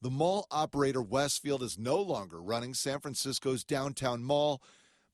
The mall operator Westfield is no longer running San Francisco's downtown mall,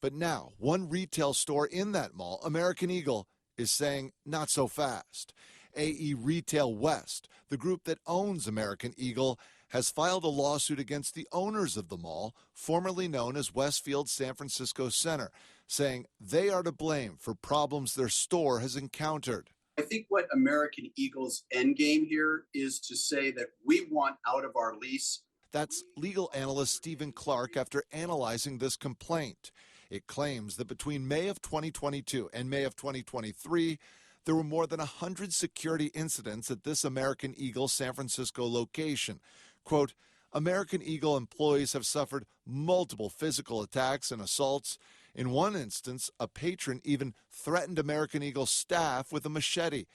but now one retail store in that mall, American Eagle, is saying not so fast. AE Retail West, the group that owns American Eagle, has filed a lawsuit against the owners of the mall, formerly known as Westfield San Francisco Center, saying they are to blame for problems their store has encountered. I think what American Eagle's end game here is to say that we want out of our lease. That's legal analyst Stephen Clark after analyzing this complaint. It claims that between May of 2022 and May of 2023, there were more than 100 security incidents at this American Eagle San Francisco location. Quote, American Eagle employees have suffered multiple physical attacks and assaults. In one instance, a patron even threatened American Eagle staff with a machete.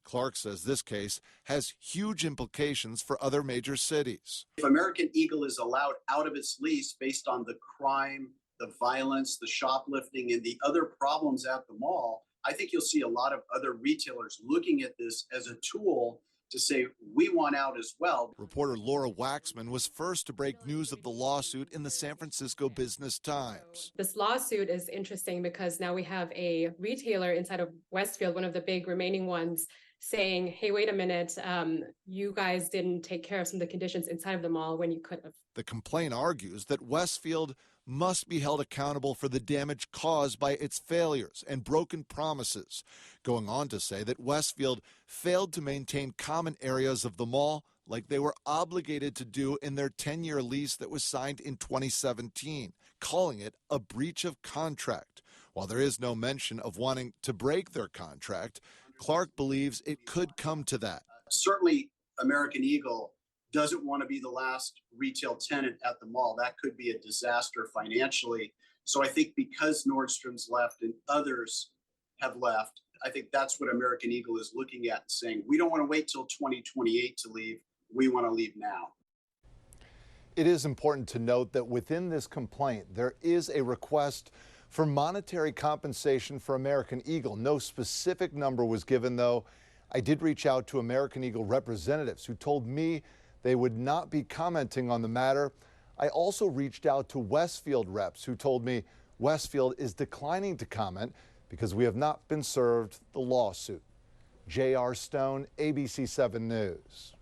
Clark says this case has huge implications for other major cities. If American Eagle is allowed out of its lease based on the crime, the violence, the shoplifting, and the other problems at the mall, I think you'll see a lot of other retailers looking at this as a tool to say, we want out as well. Reporter Laura Waxman was first to break news of the lawsuit in the San Francisco Business Times. This lawsuit is interesting because now we have a retailer inside of Westfield, one of the big remaining ones, saying, hey, wait a minute, you guys didn't take care of some of the conditions inside of the mall when you could have. The complaint argues that Westfield must be held accountable for the damage caused by its failures and broken promises, going on to say that Westfield failed to maintain common areas of the mall like they were obligated to do in their 10-year lease that was signed in 2017, calling it a breach of contract. While there is no mention of wanting to break their contract, Clark believes it could come to that. Certainly, American Eagle doesn't want to be the last retail tenant at the mall. That could be a disaster financially. So I think because Nordstrom's left and others have left, I think that's what American Eagle is looking at and saying, we don't want to wait till 2028 to leave. We want to leave now. It is important to note that within this complaint, there is a request for monetary compensation for American Eagle. No specific number was given, though. I did reach out to American Eagle representatives who told me they would not be commenting on the matter. I also reached out to Westfield reps who told me Westfield is declining to comment because we have not been served the lawsuit. J.R. Stone, ABC 7 News.